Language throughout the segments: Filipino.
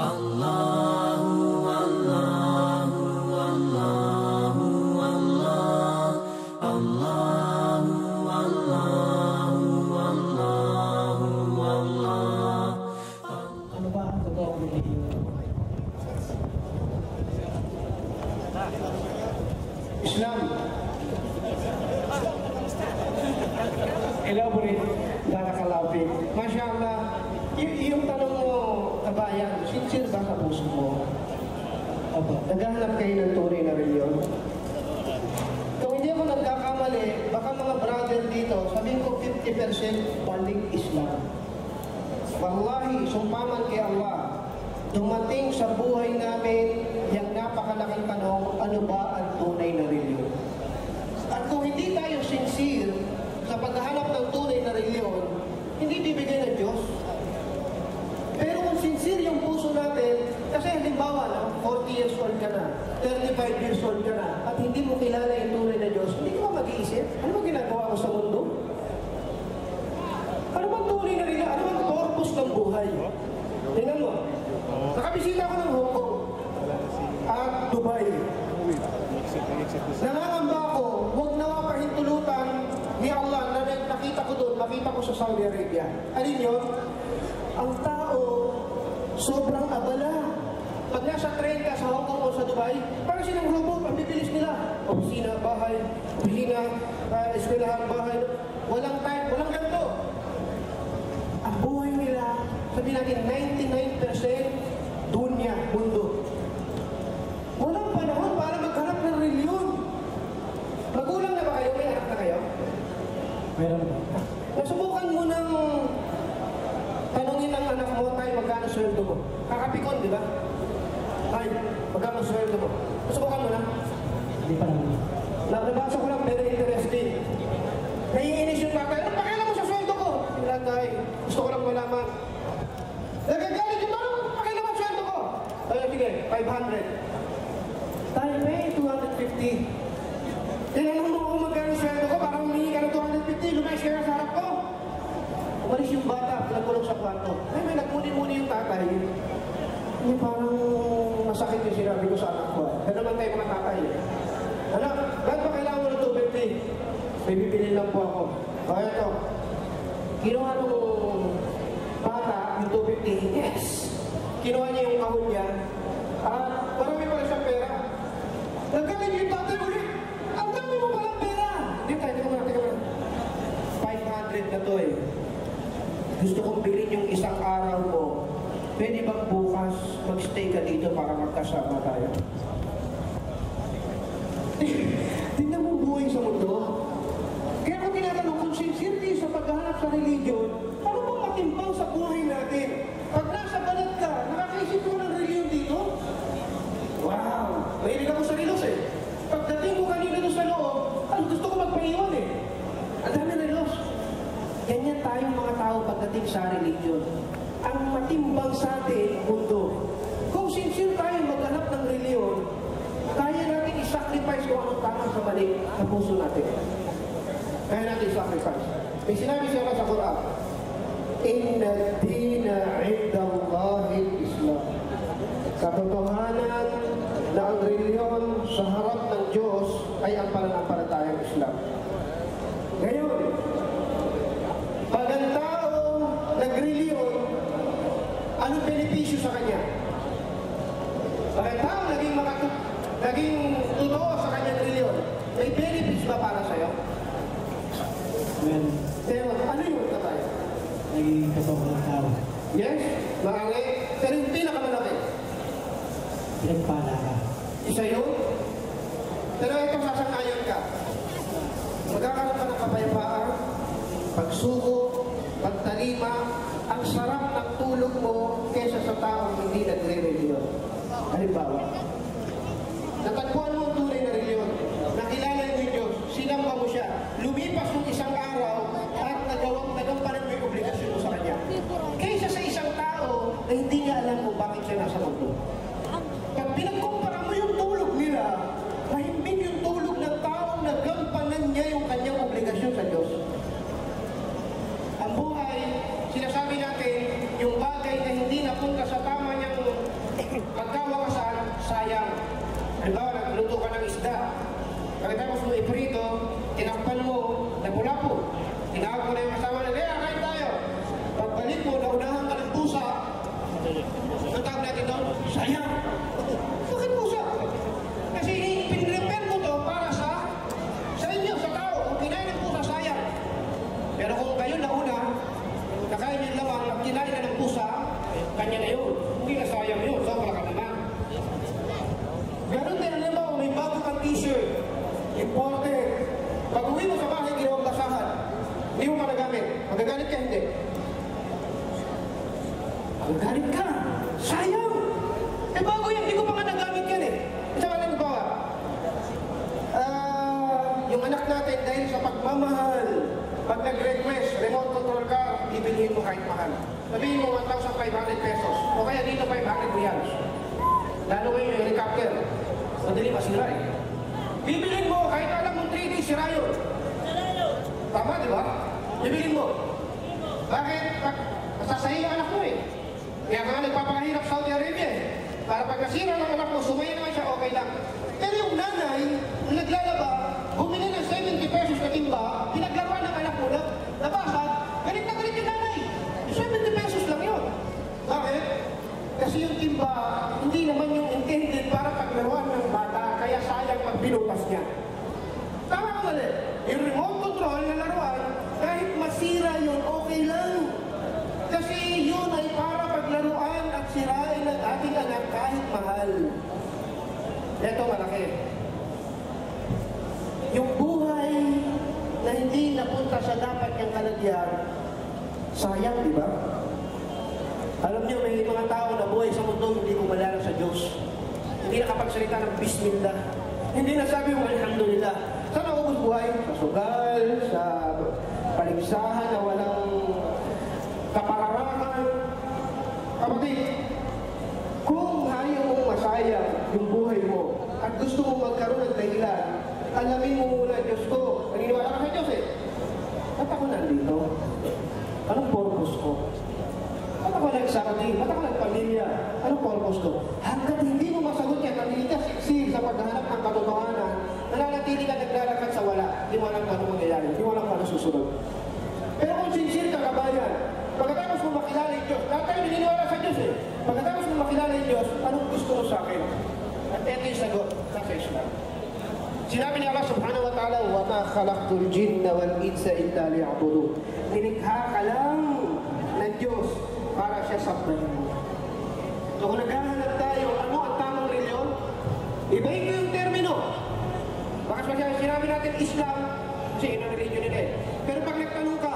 Allahu Allahu Allahu Allah Allahu Allahu Allahu Allah. Ano ba ang totoong relihiyon? Islam. Elaborate. Barakallahu. Masya Allah. Yung tanong mo, kabayan, sincere ba sa puso mo? Opo. Naghahanap kayo ng tunay na reliyon? Kung hindi ako nagkakamali, baka mga brother dito, sabihin ko 50% balik Islam. Wallahi, sumpaman kay Allah, dumating sa buhay namin yung napakalaking tanong, ano ba ang tunay na reliyon? At kung hindi tayo sincere sa paghahanap ng tunay na reliyon, hindi bibigay ng Diyos. Pero kung sincere yung puso natin, kasi halimbawa na, 40 years old ka na, 35 years old ka na, at hindi mo kilala yung tunay na Diyos, hindi ka ba mag-iisip? Ano ba ginagawa mo sa mundo? Ano bang tunay na reliyon? Ano bang purpose ng buhay? Tingnan mo. Nakabisita ako ng Hong Kong at Dubai. Nangangamba ako, huwag nawa pahintulutan ni Allah na nakita ko doon, makita ko sa Saudi Arabia. Alin yun? Ang tao, sobrang abala. Pag nasa train ka sa Hong Kong o sa Dubai, parang silang robot, ang bibilis nila. Opisina, bahay, opisina, eskwelahan, bahay. Walang time, walang ganito. Ang buhay nila, sabihin natin 99% dunya, mundo. Walang panahon para maghanap ng reliyon. Magulang na ba kayo? May anak na kayo? Meron ba? Nasubukan mo ng tanongin ng anak mo, tayo magkano sweldo mo? Kakapikon, di ba? Ay, magkano sweldo mo? Nasubukan mo na? Hindi pa naman. Nabasa ko lang, very interesting. Naiinis yung tatay, ano pakialam mo sa sweldo ko? Tatay, gusto ko lang malaman. Nagagalit yung tanong, pakialam mo sa sweldo ko? Ay, sige, 500. Tayo may 250. Tinanong mo kung magkano sweldo ko, parang humingi ka ng 250, lumayas ka sa harap ko. Umalis yung bata, nagkulong sa kwarto. Ay, may nagmuni-muni yung tatay. Hindi parang masakit yung sinabi ko sa anak ko. Kaya naman tayo mga tatay. Anak, bakit ba kailangan mo ng 250? May bibili lang po ako. O, ito. Kinuha nung bata yung 250. Yes! Kinuha niya yung kahon niya. At marami pala siyang pera. Nagkalit yung tatay ulit. Ang dami mo palang pera! Hindi tayo, tika mo. 500 na to eh. Gusto kong bilhin yung isang araw mo. Pwede bang bukas magstay ka dito para magkasama tayo? Tingnan mo buhay sa mundo. Kaya kung tinatanong kung sincere sa paghahanap sa religion, ano bang matimbang sa buhay natin? Pag nasa balat ka, nakakaisip mo ng religion dito? Wow! Mahilig ako sa relos eh. Pagdating ko kanina doon sa loob, gusto ko magpaiwan eh. Ang dami relos. Ganyan tayong mga tao pagdating sa religion. Ang matimbang sa atin, mundo. Kung sincere tayo maghanap ng religion, kaya natin i-sacrifice kung anong tama sa mali sa puso natin. Kaya natin i-sacrifice. May sinabi siya sa Quran, Inna dina inda Allahil Islam. Katotohanan na ang religion sa harap ng Diyos ay ang pananampalatayang Islam. Ngayon, pag ang tao nagreliyon, anong benepisyo sa kanya? Pag ang tao naging totoo sa kanyang reliyon, may benefits ba para sa'yo? Well, Pero ano yun na tayo? naging totoo ng tao. Yes, marami. Pero yung pinakamalaki, Pinagpala ka. isa yun. Pero ito sasang-ayon ka. Magkakaroon ka ng kapayapaan, pagsuko, pagtalima, ang sarap ng tulog mo kesa sa taong hindi nagre-reliyon. Halimbawa, natagpuan mo ang tunay na reliyon, nakilala mo yung Diyos, sinamba mo siya, lumipas yung isang araw at nagampanan mo yung obligasyon mo sa Kanya. Kaysa sa isang tao na hindi niya alam kung bakit siya nasa mundo. Pag pinagkumpara mo yung tulog nila, mahimbing yung tulog ng taong nagampanan niya yung kanyang obligasyon sa Diyos. Ang buhay, sinasabi natin, yung bagay na hindi napunta sa tama niyang Ang tawag natin doon, sayang. Bakit pusa? Kasi pinrepair mo to para sa inyo, sa tao. Kung kinain ng pusa, sayang. Pero kung kayo nauna, nakain yung lamang at kinain na ng pusa, kanya na yun. Hindi na sayang yun. Sobra ka naman. Ganon din, alam mo, may bago kang t-shirt. Imported. Pag uwi mo sa bahay, ginawang basahan. Hindi mo managamit. Magagalit ka, hindi. Magagalit ka. Sayang. Eh bago yan, hindi ko pa nga nagamit yan eh. Isa ka lang ba? Yung anak natin, dahil sa pagmamahal, pag nag-request, remote control car, bibilihin mo kahit mahal. Sabihin mo 1,500 pesos. O kaya dito 500 riyals. Lalo ngayon yung helicopter. Madali masira eh. Bibilin mo, kahit alam mo 3 days sira yun. Tama, di ba? Bibilin mo. Bakit? Masasahin ang anak mo eh. Kaya nga nagpapakahirap sa Saudi Arabia eh. Para pag nasira ng anak mo, sumaya naman siya, okay lang. Pero yung nanay, naglalaba, bumili ng 70 pesos na timba, pinaglaruan ng anak mo na, nabasag, galit na galit yung nanay. 70 pesos lang yun. Bakit? Kasi yung timba, hindi naman yung intended para paglaruan ng bata, kaya sayang pag binutas niya. Tama ka mali. Yung remote control na laruan, kahit masira yun, okay lang. Kasi yun ay para paglaruan at sirain ng ating anak kahit mahal. Ito malaki. Yung buhay na hindi napunta sa dapat niyang kalagyan, sayang, di ba? Alam niyo, may mga tao na buhay sa mundo hindi kumalala sa Diyos. Hindi nakapagsalita ng Bismillah. Hindi nasabi yung Alhamdulillah. Saan naubos buhay? Sa sugal, sa paligsahan na walang kapararangan. Kapatid, kung ayaw mong masayang yung buhay mo at gusto mong magkaroon ng dahilan, alamin mo muna, Diyos ko. Naniniwala ka sa Diyos eh. Ba't ako nandito? Anong purpose ko? Ba't ako nagsakti? Ba't ako nagpamilya? Anong purpose ko? Hanggat hindi mo masagot yan, nanili ka siksik sa paghahanap ng katotohanan, nananatili ka naglalakad sa wala. Hindi mo alam kung anong mangyayari. Hindi mo alam kung anong susunod. Pero kung sincere ka, kabayan, pagkatapos mo makilala yung Diyos, lahat tayo naniniwala sa Diyos eh. Pagkatapos mo makilala yung Diyos, anong gusto mo sa akin? At ito yung sagot, nasa Islam. Sinabi ni Allah subhanahu wa ta'ala, وَمَا خَلَقْتُ الْجِنَّ وَالْإِنسَ إِلَّا لِيَعْبُدُونَ. Nilikha ka lang ng Diyos para siya sabbahin mo. So kung naghahanap tayo, ano ang tamang reliyon? Ibahin ko yung termino. Baka sinabi natin Islam, kasi inang religion nila eh. Pero pag nagtanong ka,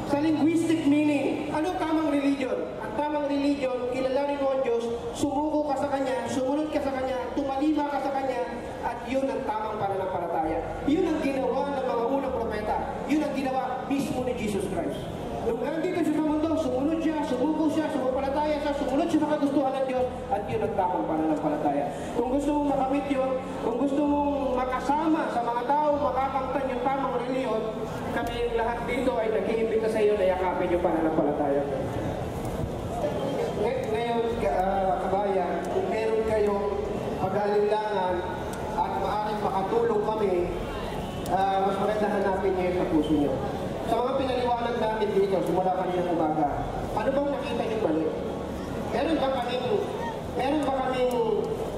sa linguistic meaning, ano tamang religion? Ang tamang religion, kilalanin mo ang Diyos, sumuko ka sa Kanya, sumunod ka sa Kanya, tumalima ka sa Kanya, at yun ang tamang pananampalataya. Yun ang ginawa ng mga unang propeta. Yun ang ginawa mismo ni Jesus Christ. Nung nandito siya sa mundo, sumunod siya, sumuko siya, sumapalataya siya, sumunod siya sa kagustuhan ng Diyos, at yun ang tamang pananampalataya. Kung gusto mong makamit yun, kung gusto mong makasama sa mga tao, makakamtan yung tamang reliyon, kami lahat dito ay nag-iimbita sa iyo na yakapin yung pananampalataya. Ngayon, kabayan, kung meron kayong pag-alinlangan at maaaring makatulong kami, mas maganda hanapin niyo sa puso niyo. Sa mga pinaliwanag namin dito, simula kaninang umaga, ano bang nakita niyo mali? Meron ba kaming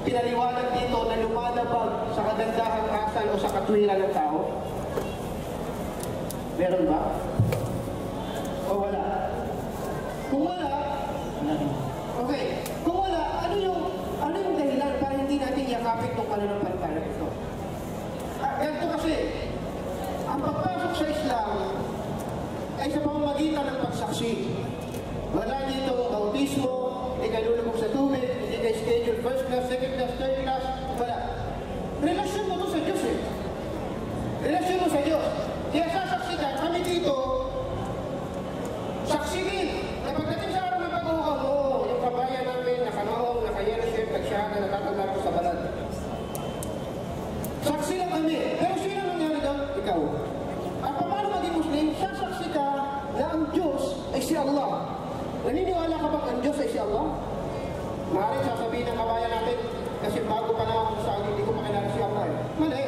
pinaliwanag dito na lumalabag sa kadandahang asal o sa katwiran ng tao? Meron ba? O wala? Kung wala, okay. Kung wala, ano yung dahilan para hindi natin yakapin itong pananampalataya ito? Ganito kasi, ang pagpasok sa Islam ay sa pamamagitan ng pagsaksi. Wala dito bautismo, hindi kayo lulubog sa tubig, hindi kayo schedule first class, second class, third class, wala. Relasyon mo to sa Diyos eh. Relasyon mo sa Diyos. Kaya sasaksi ka, kami dito, saksi din. Na pagdating sa araw ng pag-uukam mo, yung kabayan namin, nakamaong, naka-yellow, nagsyada, natatanda ko sa balad. Saksi lang kami. Pero sino nangyari doon? Ikaw. At paano maging Muslim? Sasaksi ka na ang Diyos ay si Allah. Naniniwala ka bang ang Diyos ay si Allah? Maaaring sasabihin ng kabayan natin, kasi bago pa na ako sa Saudi, hindi ko makilala si Allah. Mali.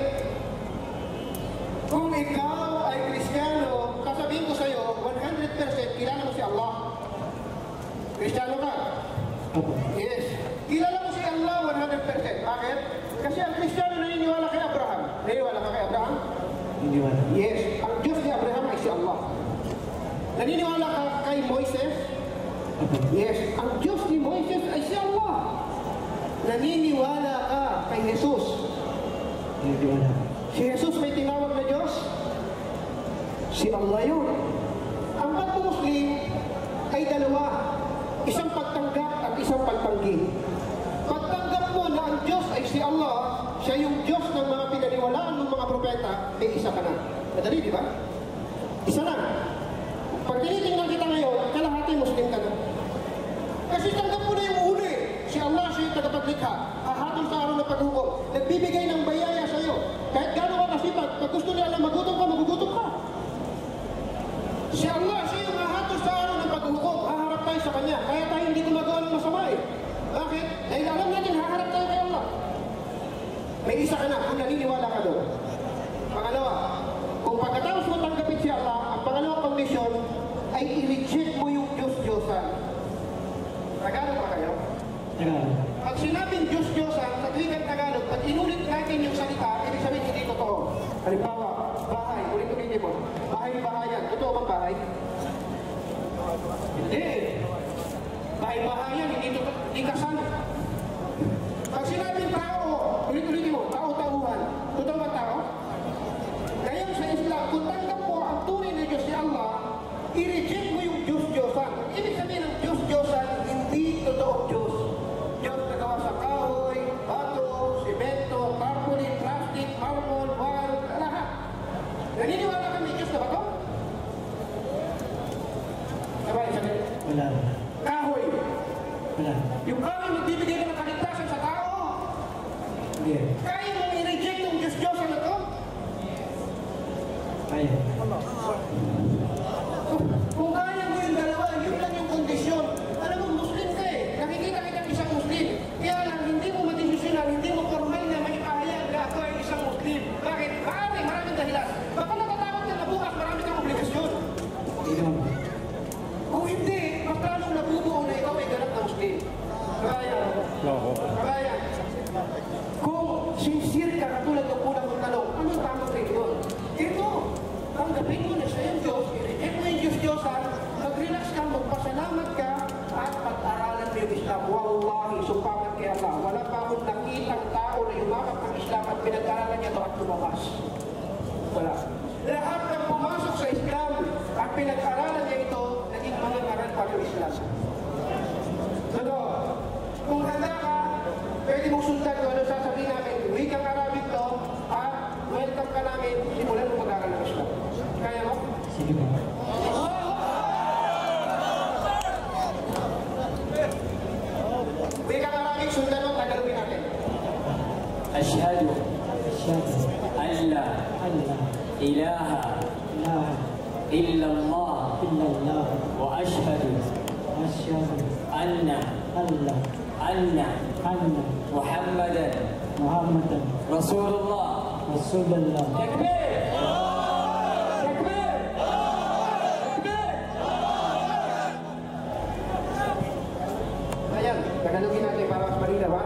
Kung ikaw ay Kristiyano, sasabihin ko sa iyo, 100% kilala mo si Allah. Kristiyano ka. Opo. Yes. Kilala mo si Allah 100%. Bakit? Kasi ang Kristiyano naniniwala kay Abraham. Naniniwala ka kay Abraham? Hindi wala. Yes. Ang Diyos ni Abraham ay si Allah. Naniniwala ka kay Moises? Opo. Yes. Ang Diyos ni Moises ay si Allah. Naniniwala ka kay Jesus? Hindi wala. Si Jesus may tinawag na Diyos? Si Allah yun. Ang pagmumuslim ay dalawa. Isang pagtanggap at isang pagtanggi. Pagtanggap mo na ang Diyos ay si Allah, siya yung Diyos ng mga pinaniwalaan ng mga propeta, may isa ka na. Madali, di ba? Isa na. Pag tinitingnan kita ngayon, kalahati Muslim ka na. Kasi tanggap mo na yung uli. Si Allah, siya yung tagapaglikha. Hahatol sa araw ng paghukom. Nagbibigay ng bayaya sa iyo. Kahit gano'n ka kasipag, pag gusto niya alam, magutom ka, magugutom ka. Si Allah, siya yung hahatol sa araw ng paghukom. Haharap tayo sa Kanya. Kaya tayo hindi gumagawa ng masama eh. Bakit? Dahil alam natin, haharap tayo kay Allah. May isa ka na, kung naniniwala ka doon. Pangalawa, kung pagkatapos mo tanggapin si Allah, ang pangalawang kondisyon ay i-reject mo yung Diyos-Diyosan. Tagalog ba kayo? Tagalog. Pag sinabing Diyos-Diyosan, sa tuwing Tagalog, pag inulit natin yung salita, ibig sabihin hindi totoo. Halimbawa, bahay, ulit-ulitin mo. Bahay-bahayan. Totoo bang bahay? Hindi. Bahay-bahayan, hindi kasal. Pag sinabing tao, ulit-ulitin mo, tao-tauhan. Totoo ba tao? Ngayon sa Islam, kung tanggap mo ang tunay na Diyos si Allah, i-reject mo yung Diyos-Diyosan. Ibig sabihin ng Diyos-Diyosan, hindi totoong Diyos. Diyos na gawa sa kahoy, bato, simento, tarpaulin, plastic, marmol, wall, lahat. Naniniwala kami Diyos na ba ito? Sabay, sabi. Wala. Kahoy. Wala. Yung kahoy magbibigay ng kaligtasan sa tao. Hindi. Kaya mong i-reject yung Diyos-Diyosan na ito? Kaya. Kung kaya mo yung dalawa, yun lang yung kondisyon. Alam mo, Muslim ka eh. Nakikita kita isang Muslim. Kaya lang, hindi mo madesisyonan, hindi mo formal na maipahayag na ako ay isang Muslim. Bakit? Maraming dahilan. Baka natatakot ka na bukas, marami kang obligasyon. Hindi naman. Kung hindi, mas lalong nabubuo na ikaw ay ganap na Muslim. Kaya, kung sincere ka, katulad ng unang mong tanong, anong tamang reliyon? Ito, tanggapin mo na siya yung Diyos, i-reject mo yung Diyos-Diyosan, mag-relax ka, magpasalamat ka, at pag-aralan mo yung Islam. Wallahi, sumpaman kay Allah. Wala pa akong nakitang tao na yumakap ng Islam at pinag-aralan niya ito at lumabas. Wala. Lahat ng pumasok sa Islam at pinag-aralan niya ito, naging mga aral pa ng Islam. So, kung handa ka, pwede mong sundan kung ano sasabihin namin. Wikang Arabic to, at welcome ka namin, simulan mo mag-aaral ng Islam. Kaya mo? Sige ba? Wikang Arabic, sundan mo, tagalogin natin. أشهد Asyadu. أن لا Allah. إله Ilaha. إلا الله Illallah. وأشهد Asyadu. أن Allah. أن Anna. محمدا Muhammadan. رسول الله. Rasulullah. تكبير تكبير تكبير. Ayan, tagalogin natin para mas malinaw ha.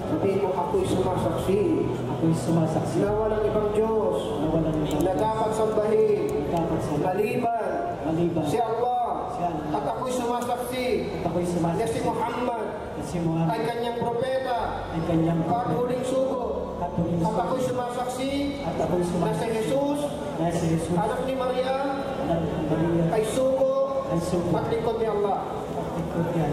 Sabihin mo, ako'y sumasaksi Ako'y sumasaksi na walang ibang Diyos na walang ibang na dapat sambahin dapat sa maliban maliban si Allah. Si Allah. At ako'y sumasaksi at ako'y na si sumasaksi Muhammad na si ay Muhammad kanyang propeta ay kanyang paghuling sugo. at huling At ako'y sumasaksi at ako'y na si sumasaksi Jesus, na si Jesus anak ni Maria, anak ng Maria ay sugo ay sugo at lingkod ni Allah. at ikot niya.